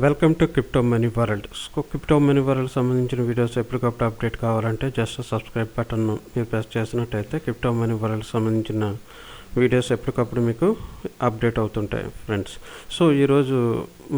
Welcome to crypto money world. Crypto money world సంబంధించిన videos ఎప్పటికప్పుడు update కావాలంటే just subscribe button మీరు press చేసినట్టయితే క్రిప్టో మనీ వరల్డ్ సంబంధించిన వీడియోస్ ఎప్పటికప్పుడు మీకు అప్డేట్ అవుతుంటాయి ఫ్రెండ్స్. సో ఈరోజు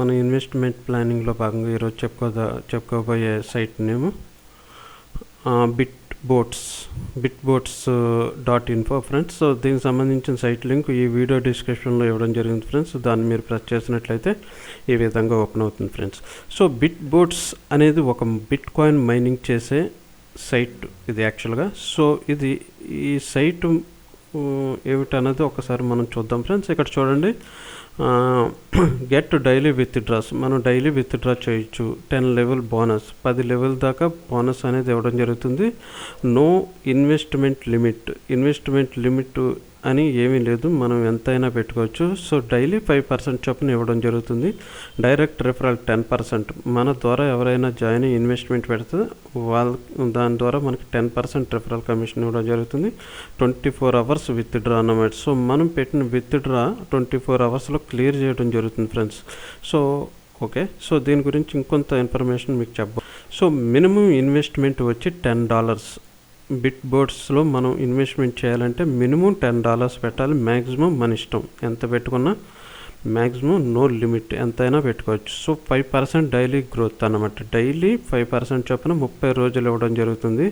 మన ఇన్వెస్ట్మెంట్ ప్లానింగ్లో భాగంగా ఈరోజు చెప్పుకోబోయే site name bitboats.info friends. So దీనికి సంబంధించిన సైట్ లింక్ ఈ వీడియో డిస్క్రిప్షన్లో ఇవ్వడం జరిగింది ఫ్రెండ్స్. దాన్ని మీరు ప్రెస్ చేసినట్లయితే ఈ విధంగా ఓపెన్ అవుతుంది ఫ్రెండ్స్. సో బిట్బోట్స్ అనేది ఒక బిట్ కాయిన్ మైనింగ్ చేసే సైట్ ఇది యాక్చువల్గా. సో ఈ సైట్ ఏమిటన్నది ఒకసారి మనం చూద్దాం ఫ్రెండ్స్. ఇక్కడ చూడండి, గెట్ డైలీ విత్డ్రాస్, మనం డైలీ విత్డ్రా చేయొచ్చు. 10 లెవెల్ బోనస్, 10 లెవెల్ దాకా బోనస్ అనేది ఇవ్వడం జరుగుతుంది. నో ఇన్వెస్ట్మెంట్ లిమిట్ అని ఏమీ లేదు, మనం ఎంతైనా పెట్టుకోవచ్చు. సో డైలీ 5% చొప్పున ఇవ్వడం జరుగుతుంది. డైరెక్ట్ రిఫరల్ 10%, మన ద్వారా ఎవరైనా జాయిన్ అయ్యి ఇన్వెస్ట్మెంట్ పెడితే దాని ద్వారా మనకి 10% రిఫరల్ కమిషన్ ఇవ్వడం జరుగుతుంది. 24 అవర్స్ విత్డ్రా అన్నమాట. సో మనం పెట్టిన విత్డ్రా 24 అవర్స్లో క్లియర్ చేయడం జరుగుతుంది ఫ్రెండ్స్. సో ఓకే, సో దీని గురించి ఇంకొంత ఇన్ఫర్మేషన్ మీకు చెప్పాలి. సో మినిమం ఇన్వెస్ట్మెంట్ వచ్చి $10. బిట్బోట్స్లో మనం ఇన్వెస్ట్మెంట్ చేయాలంటే మినిమం $10 పెట్టాలి. మ్యాక్సిమం మన ఇష్టం, ఎంత పెట్టుకున్నా మ్యాక్సిమం నో లిమిట్, ఎంతైనా పెట్టుకోవచ్చు. సో 5% డైలీ గ్రోత్ అన్నమాట. డైలీ 5% చొప్పున 30 రోజులు ఇవ్వడం జరుగుతుంది.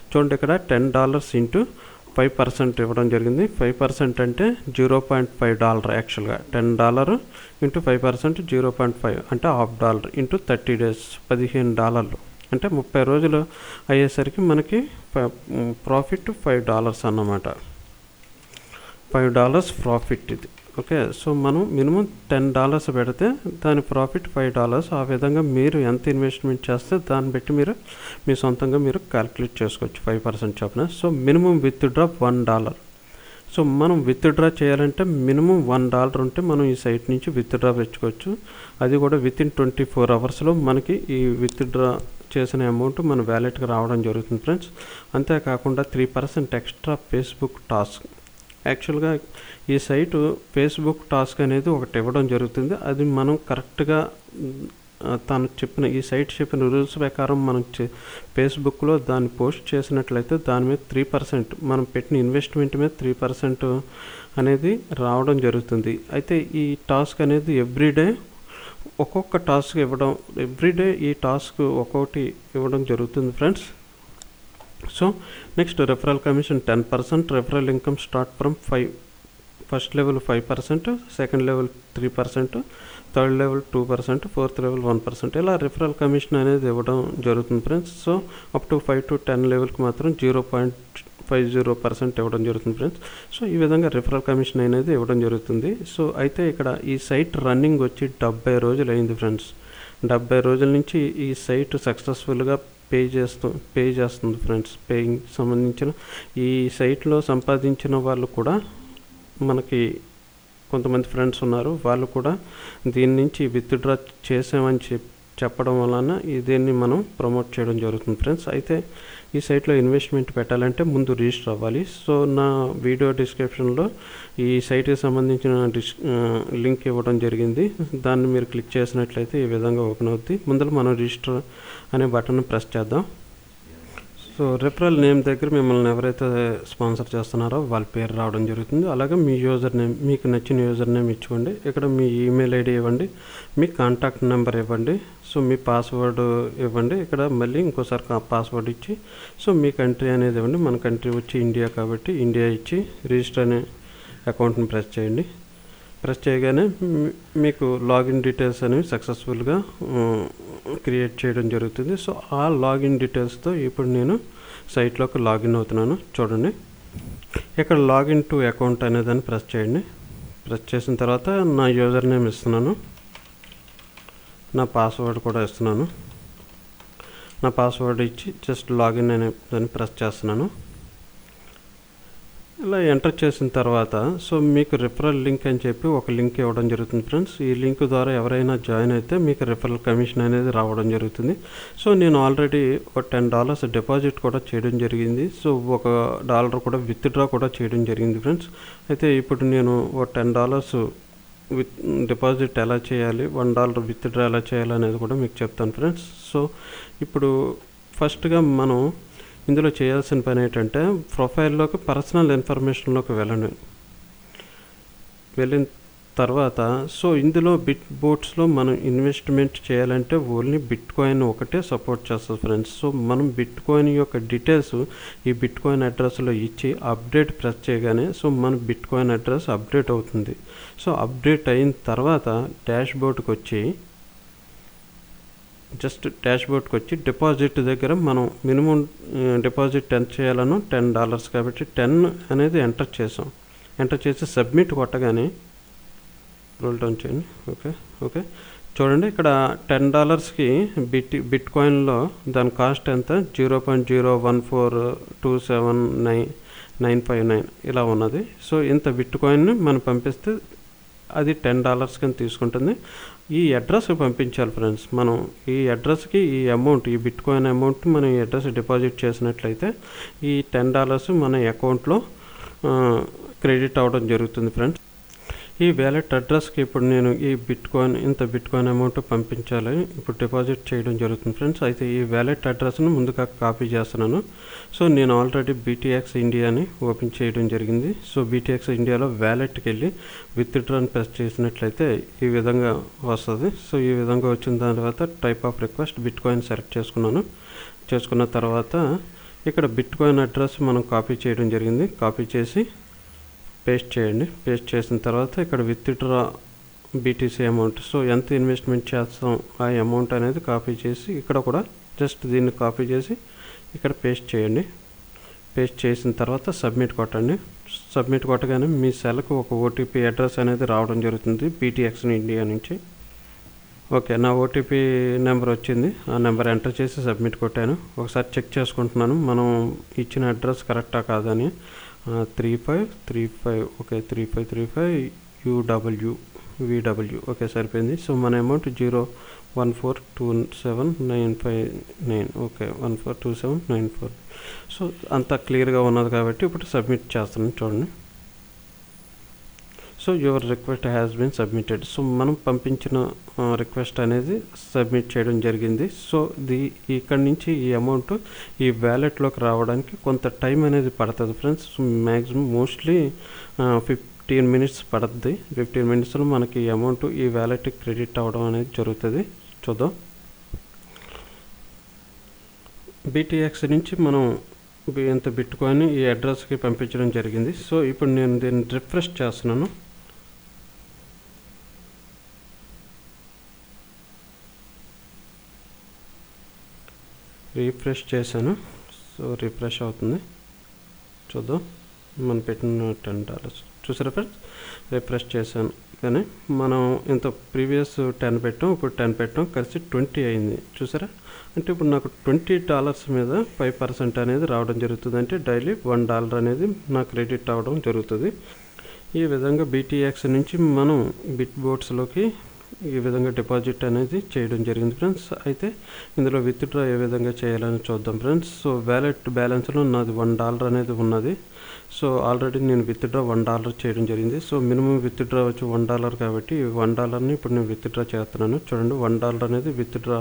చూడండి, ఇక్కడ $10 ఇంటూ 5% ఇవ్వడం జరిగింది. 5% అంటే $0.5 యాక్చువల్గా. $10 ఇంటూ 5% 0.5 అంటే $0.5 ఇంటూ 30 డేస్ $15 అంటే 30 రోజులు అయ్యేసరికి మనకి ప్రాఫిట్ $5 అన్నమాట. $5 ప్రాఫిట్ ఇది. ఓకే, సో మనం మినిమం $10 పెడితే దాని ప్రాఫిట్ $5. ఆ విధంగా మీరు ఎంత ఇన్వెస్ట్మెంట్ చేస్తే దాన్ని బట్టి మీరు మీ సొంతంగా మీరు క్యాలిక్యులేట్ చేసుకోవచ్చు 5% చొప్పున. So minimum withdraw $1. సో మనం విత్డ్రా చేయాలంటే మినిమం $1 ఉంటే మనం ఈ సైట్ నుంచి విత్డ్రా పెట్టుకోవచ్చు. అది కూడా వితిన్ 24 అవర్స్లో మనకి ఈ విత్డ్రా చేసిన అమౌంట్ మన వ్యాలెట్కి రావడం జరుగుతుంది ఫ్రెండ్స్. అంతేకాకుండా 3% ఎక్స్ట్రా ఫేస్బుక్ టాస్క్. యాక్చువల్గా ఈ సైటు ఫేస్బుక్ టాస్క్ అనేది ఒకటి ఇవ్వడం జరుగుతుంది. అది మనం కరెక్ట్గా ఈ సైట్ చెప్పిన రూల్స్ ప్రకారం మనం ఫేస్బుక్లో దాన్ని పోస్ట్ చేసినట్లయితే దాని మీద 3%, మనం పెట్టిన ఇన్వెస్ట్మెంట్ మీద 3% అనేది రావడం జరుగుతుంది. అయితే ఈ టాస్క్ అనేది ఎవ్రీడే ఒక్కొక్క టాస్క్ ఇవ్వడం, ఎవ్రీడే ఈ టాస్క్ ఒక్కొక్కటి ఇవ్వడం జరుగుతుంది friends. So next referral commission 10%, referral income start from 5, first level 5%, second level 3%, third level 2%, fourth level 1%. ఇలా రిఫరల్ కమిషన్ అనేది ఇవ్వడం జరుగుతుంది friends. So up to 5 to 10 లెవెల్కి మాత్రం 0.50% ఇవ్వడం జరుగుతుంది ఫ్రెండ్స్. సో ఈ విధంగా రిఫరల్ కమిషన్ అనేది ఇవ్వడం జరుగుతుంది. సో అయితే ఇక్కడ ఈ సైట్ రన్నింగ్ వచ్చి 70 రోజులు అయింది ఫ్రెండ్స్. 70 రోజుల నుంచి ఈ సైట్ సక్సెస్ఫుల్గా పే చేస్తుంది ఫ్రెండ్స్. పేయింగ్ సంబంధించిన ఈ సైట్లో సంపాదించిన వాళ్ళు కూడా మనకి కొంతమంది ఫ్రెండ్స్ ఉన్నారు. వాళ్ళు కూడా దీని నుంచి విత్డ్రా చేసామని చెప్పడం వలన దీన్ని మనం ప్రమోట్ చేయడం జరుగుతుంది ఫ్రెండ్స్. అయితే ఈ సైట్లో ఇన్వెస్ట్మెంట్ పెట్టాలంటే ముందు రిజిస్టర్ అవ్వాలి. సో నా వీడియో డిస్క్రిప్షన్లో ఈ సైట్కి సంబంధించిన లింక్ ఇవ్వడం జరిగింది. దాన్ని మీరు క్లిక్ చేసినట్లయితే ఈ విధంగా ఓపెన్ అవుతుంది. ముందర మనం రిజిస్టర్ అనే బటన్ ప్రెస్ చేద్దాం. సో రిఫరల్ నేమ్ దగ్గర మిమ్మల్ని ఎవరైతే స్పాన్సర్ చేస్తున్నారో వాళ్ళ పేరు రావడం జరుగుతుంది. అలాగే మీ యూజర్ నేమ్, మీకు నచ్చిన యూజర్ నేమ్ ఇచ్చుకోండి. ఇక్కడ మీ ఈమెయిల్ ఐడి ఇవ్వండి, మీ కాంటాక్ట్ నెంబర్ ఇవ్వండి, సో మీ పాస్వర్డ్ ఇవ్వండి. ఇక్కడ మళ్ళీ ఇంకోసారి పాస్వర్డ్ ఇచ్చి సో మీ కంట్రీ అనేది ఇవ్వండి. మన కంట్రీ వచ్చి ఇండియా కాబట్టి ఇండియా ఇచ్చి రిజిస్టర్ అనే అకౌంట్ని ప్రెస్ చేయండి. ప్రెస్ చేయగానే మీకు లాగిన్ డీటెయిల్స్ అనేవి సక్సెస్ఫుల్గా క్రియేట్ చేయడం జరుగుతుంది. సో ఆ లాగిన్ డీటెయిల్స్తో ఇప్పుడు నేను సైట్లోకి లాగిన్ అవుతున్నాను. చూడండి, ఇక్కడ లాగిన్ టు అకౌంట్ అనేదాన్ని ప్రెస్ చేయండి. ప్రెస్ చేసిన తర్వాత నా యూజర్ నేమ్ ఇస్తున్నాను, నా పాస్వర్డ్ కూడా ఇస్తున్నాను. నా పాస్వర్డ్ ఇచ్చి జస్ట్ లాగిన్ అనే దాన్ని ప్రెస్ చేస్తున్నాను. ఇలా ఎంటర్ చేసిన తర్వాత సో మీకు రిఫరల్ లింక్ అని చెప్పి ఒక లింక్ ఇవ్వడం జరుగుతుంది ఫ్రెండ్స్. ఈ లింక్ ద్వారా ఎవరైనా జాయిన్ అయితే మీకు రిఫరల్ కమిషన్ అనేది రావడం జరుగుతుంది. సో నేను ఆల్రెడీ ఒక $10 డిపాజిట్ కూడా చేయడం జరిగింది. సో $1 కూడా విత్డ్రా కూడా చేయడం జరిగింది ఫ్రెండ్స్. అయితే ఇప్పుడు నేను ఒక $10 డిపాజిట్ ఎలా చేయాలి, $1 విత్డ్రా ఎలా చేయాలి అనేది కూడా మీకు చెప్తాను ఫ్రెండ్స్. సో ఇప్పుడు ఫస్ట్గా మనం ఇందులో చేయాల్సిన పని ఏంటంటే ప్రొఫైల్లోకి పర్సనల్ ఇన్ఫర్మేషన్లోకి వెళ్ళిన తర్వాత సో ఇందులో బిట్ బోట్స్లో మనం ఇన్వెస్ట్మెంట్ చేయాలంటే ఓన్లీ బిట్ కాయిన్ ఒకటే సపోర్ట్ చేస్తుంది ఫ్రెండ్స్. సో మనం బిట్ కాయిన్ యొక్క డీటెయిల్స్ ఈ బిట్ కాయిన్ అడ్రస్లో ఇచ్చి అప్డేట్ ప్రెస్ చేయగానే సో మన బిట్ కాయిన్ అడ్రస్ అప్డేట్ అవుతుంది. సో అప్డేట్ అయిన తర్వాత డాష్ బోర్డ్కి వచ్చి డిపాజిట్ దగ్గర మనం మినిమం డిపాజిట్ ఎంత చేయాలనో $10 కాబట్టి 10 అనేది ఎంటర్ చేసి సబ్మిట్ కొట్టగానే రోల్ డౌన్ చేయండి. ఓకే చూడండి, ఇక్కడ $10కి బిట్ కాయిన్లో దాని కాస్ట్ ఎంత 0.014279959 ఇలా ఉన్నది. సో ఇంత బిట్ కాయిన్ని మనం పంపిస్తే అది $10 కింద తీసుకుంటుంది. ఈ అడ్రస్కి పంపించాలి ఫ్రెండ్స్. మనం ఈ అడ్రస్కి ఈ అమౌంట్, ఈ బిట్ కాయిన్ అమౌంట్ మనం ఈ అడ్రస్ డిపాజిట్ చేసినట్లయితే ఈ $10 మన అకౌంట్లో క్రెడిట్ అవ్వడం జరుగుతుంది ఫ్రెండ్స్. ఈ వ్యాలెట్ అడ్రస్కి ఇప్పుడు నేను ఇంత బిట్ కాయిన్ అమౌంట్ పంపించాలి, ఇప్పుడు డిపాజిట్ చేయడం జరుగుతుంది ఫ్రెండ్స్. అయితే ఈ వ్యాలెట్ అడ్రస్ను ముందుగా కాపీ చేస్తున్నాను. సో నేను ఆల్రెడీ BTX ఇండియాని ఓపెన్ చేయడం జరిగింది. సో BTX ఇండియాలో వ్యాలెట్కి వెళ్ళి విత్డ్రాని ప్రెస్ చేసినట్లయితే ఈ విధంగా వస్తుంది. సో ఈ విధంగా వచ్చిన తర్వాత type of request bit coin select చేసుకున్న తర్వాత ఇక్కడ బిట్ కాయిన్ అడ్రస్ మనం కాపీ చేయడం జరిగింది. కాపీ చేసి పేస్ట్ చేయండి. పేస్ట్ చేసిన తర్వాత ఇక్కడ విత్డ్రా BTC అమౌంట్, సో ఎంత ఇన్వెస్ట్మెంట్ చేస్తాం ఆ అమౌంట్ అనేది కాపీ చేసి ఇక్కడ కూడా జస్ట్ దీన్ని కాపీ చేసి ఇక్కడ పేస్ట్ చేయండి. పేస్ట్ చేసిన తర్వాత సబ్మిట్ కొట్టండి. సబ్మిట్ కొట్టగానే మీ సెల్కి ఒక OTP అడ్రస్ అనేది రావడం జరుగుతుంది BTX ఇండియా నుంచి. ఓకే, నా OTP నెంబర్ వచ్చింది. ఆ నెంబర్ ఎంటర్ చేసి సబ్మిట్ కొట్టాను. ఒకసారి చెక్ చేసుకుంటున్నాను మనం ఇచ్చిన అడ్రస్ కరెక్టా కాదని. 3535 ఓకే, 3535 VW ఓకే సరిపోయింది. సో మన అమౌంట్ 0.1427959 ఓకే 1427994. సో అంతా క్లియర్గా ఉన్నది కాబట్టి ఇప్పుడు సబ్మిట్ చేస్తున్నాను చూడండి. So your request has been submitted. So మనం పంపించిన రిక్వెస్ట్ అనేది సబ్మిట్ చేయడం జరిగింది. సో ఇక్కడి నుంచి ఈ అమౌంట్ ఈ వ్యాలెట్లోకి రావడానికి కొంత టైం అనేది పడుతుంది ఫ్రెండ్స్. మ్యాక్సిమం మోస్ట్లీ 15 మినిట్స్ పడుతుంది. 15 మినిట్స్లో మనకి ఈ అమౌంట్ ఈ వ్యాలెట్కి క్రెడిట్ అవ్వడం అనేది జరుగుతుంది. చూద్దాం. BTX నుంచి మనం ఎంత బిట్ కాయిన్ ఈ అడ్రస్కి పంపించడం జరిగింది. సో ఇప్పుడు నేను దీన్ని రిఫ్రెష్ చేస్తున్నాను. రిఫ్రెష్ చేశాను. సో రిఫ్రెష్ అవుతుంది, చూద్దాం. మనం పెట్టిన $10 చూసారా ఫ్రెండ్స్, రిఫ్రెష్ చేశాను. కానీ మనం ఇంత ప్రీవియస్ 10 పెట్టాం, ఇప్పుడు 10 పెట్టాం, కలిసి 20 అయింది చూసారా. అంటే ఇప్పుడు నాకు $20 మీద 5% అనేది రావడం జరుగుతుంది. అంటే డైలీ $1 అనేది నాకు క్రెడిట్ అవ్వడం జరుగుతుంది. ఈ విధంగా BTX నుంచి మనం బిట్ బోట్స్లోకి ఈ విధంగా డిపాజిట్ అనేది చేయడం జరిగింది ఫ్రెండ్స్. అయితే ఇందులో విత్డ్రా ఏ విధంగా చేయాలని చూద్దాం ఫ్రెండ్స్. సో వ్యాలెట్ బ్యాలెన్స్లో నాది $1 అనేది ఉన్నది. సో ఆల్రెడీ నేను విత్డ్రా $1 చేయడం జరిగింది. సో మినిమం విత్డ్రా వచ్చి $1 కాబట్టి $1ని ఇప్పుడు నేను విత్డ్రా చేస్తున్నాను. చూడండి, $1 అనేది విత్డ్రా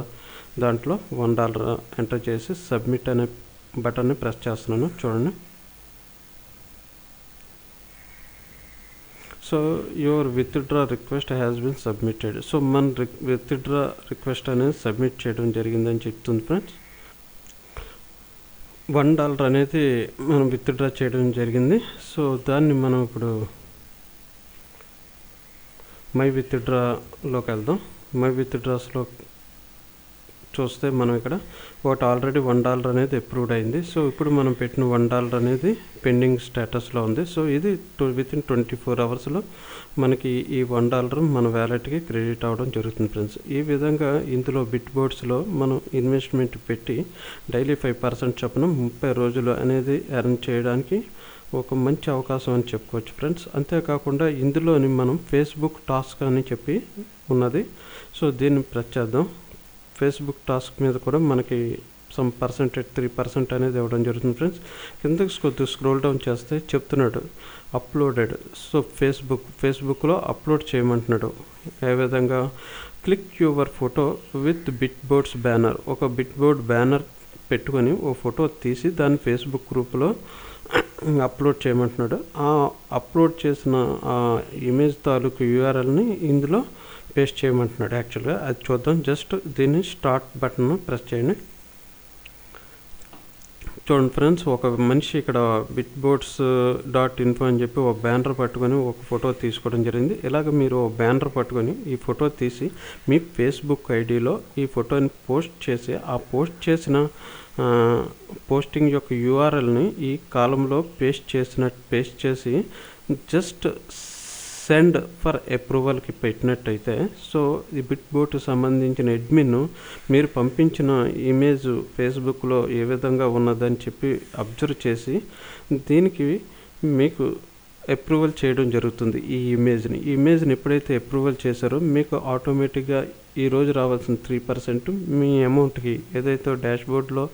దాంట్లో $1 ఎంటర్ చేసి సబ్మిట్ అనే బటన్ని ప్రెస్ చేస్తున్నాను. చూడండి. So your withdraw request has been submitted. So మన విత్డ్రా రిక్వెస్ట్ అనేది సబ్మిట్ చేయడం జరిగిందని చెప్తుంది ఫ్రెండ్స్. $1 అనేది మనం విత్డ్రా చేయడం జరిగింది. సో దాన్ని మనం ఇప్పుడు మై విత్డ్రాలోకి వెళ్దాం. మై విత్డ్రాస్లో చూస్తే మనం ఇక్కడ ఒకటి ఆల్రెడీ $1 అనేది అప్రూవ్డ్ అయింది. సో ఇప్పుడు మనం పెట్టిన $1 అనేది పెండింగ్ స్టేటస్లో ఉంది. సో ఇది వితిన్ 24 అవర్స్లో మనకి ఈ $1 మన వ్యాలెట్కి క్రెడిట్ అవ్వడం జరుగుతుంది ఫ్రెండ్స్. ఈ విధంగా ఇందులో బిట్ బోర్డ్స్లో మనం ఇన్వెస్ట్మెంట్ పెట్టి డైలీ 5% చొప్పున 30 రోజులు అనేది ఎర్న్ చేయడానికి ఒక మంచి అవకాశం అని చెప్పుకోవచ్చు ఫ్రెండ్స్. అంతేకాకుండా ఇందులోని మనం ఫేస్బుక్ టాస్క్ అని చెప్పి ఉన్నది. సో దీన్ని ప్రెస్ చేద్దాం. ఫేస్బుక్ టాస్క్ మీద కూడా మనకి సమ్ పర్సెంటేజ్ 3% అనేది ఇవ్వడం జరుగుతుంది ఫ్రెండ్స్. కిందకి కొద్దిగా స్క్రోల్ డౌన్ చేస్తే చెప్తున్నాడు అప్లోడెడ్. సో ఫేస్బుక్లో అప్లోడ్ చేయమంటున్నాడు. ఏ విధంగా click your photo with bit boards banner. ఒక బిట్ బోర్డ్ బ్యానర్ పెట్టుకొని ఓ ఫోటో తీసి దాన్ని ఫేస్బుక్ గ్రూప్లో అప్లోడ్ చేయమంటున్నాడు. ఆ అప్లోడ్ చేసిన ఆ ఇమేజ్ తాలూకు యూఆర్ఎల్ని ఇందులో పేస్ట్ చేయమంటున్నాడు. యాక్చువల్గా అది చూద్దాం. జస్ట్ దీన్ని స్టార్ట్ బటన్ ప్రెస్ చేయండి. చూడండి ఫ్రెండ్స్, ఒక మనిషి ఇక్కడ bitboards.info అని చెప్పి ఒక బ్యానర్ పట్టుకొని ఒక ఫోటో తీసుకోవడం జరిగింది. ఇలాగ మీరు బ్యానర్ పట్టుకొని ఈ ఫోటో తీసి మీ ఫేస్బుక్ ఐడిలో ఈ ఫోటోని పోస్ట్ చేసి ఆ పోస్ట్ చేసిన పోస్టింగ్ యొక్క యూఆర్ఎల్ని ఈ కాలంలో పేస్ట్ చేసి జస్ట్ సెండ్ ఫర్ అప్రూవల్కి పెట్టినట్టయితే, సో ఈ బిట్బోర్డ్ సంబంధించిన అడ్మిన్ మీరు పంపించిన ఇమేజ్ ఫేస్బుక్లో ఏ విధంగా ఉన్నదని చెప్పి అబ్జర్వ్ చేసి దీనికి మీకు అప్రూవల్ చేయడం జరుగుతుంది. ఈ ఇమేజ్ని ఎప్పుడైతే అప్రూవల్ చేశారో మీకు ఆటోమేటిక్గా ఈరోజు రావాల్సిన 3% మీ అమౌంట్కి ఏదైతే డాష్బోర్డ్లో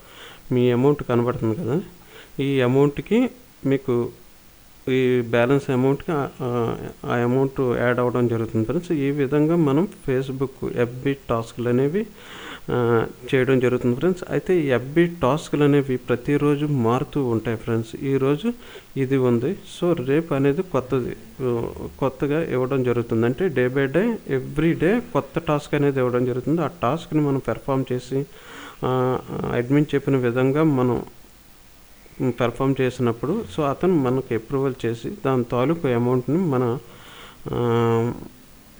మీ అమౌంట్ కనబడుతుంది కదా, ఈ అమౌంట్కి మీకు ఈ బ్యాలెన్స్ అమౌంట్కి ఆ అమౌంట్ యాడ్ అవ్వడం జరుగుతుంది ఫ్రెండ్స్. ఈ విధంగా మనం ఫేస్బుక్ FB టాస్క్లు అనేవి చేయడం జరుగుతుంది ఫ్రెండ్స్. అయితే ఈ FB టాస్క్లు అనేవి ప్రతిరోజు మారుతూ ఉంటాయి ఫ్రెండ్స్. ఈరోజు ఇది ఉంది, సో రేపు అనేది కొత్తగా ఇవ్వడం జరుగుతుంది. అంటే day by day every day కొత్త టాస్క్ అనేది ఇవ్వడం జరుగుతుంది. ఆ టాస్క్ని మనం పెర్ఫామ్ చేసి అడ్మిన్ చెప్పిన విధంగా మనం పెర్ఫామ్ చేసినప్పుడు సో అతను మనకు అప్రూవల్ చేసి దాని తాలూకు అమౌంట్ని మన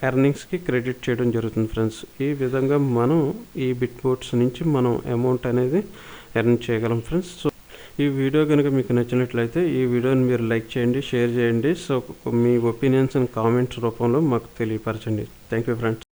ఎర్నింగ్స్కి క్రెడిట్ చేయడం జరుగుతుంది ఫ్రెండ్స్. ఈ విధంగా మనం ఈ బిట్బోర్డ్స్ నుంచి మనం అమౌంట్ అనేది ఎర్న్ చేయగలం ఫ్రెండ్స్. సో ఈ వీడియో కనుక మీకు నచ్చినట్లయితే ఈ వీడియోని మీరు లైక్ చేయండి, షేర్ చేయండి. సో మీ ఒపీనియన్స్ అండ్ కామెంట్స్ రూపంలో మాకు తెలియపరచండి. Thank you friends.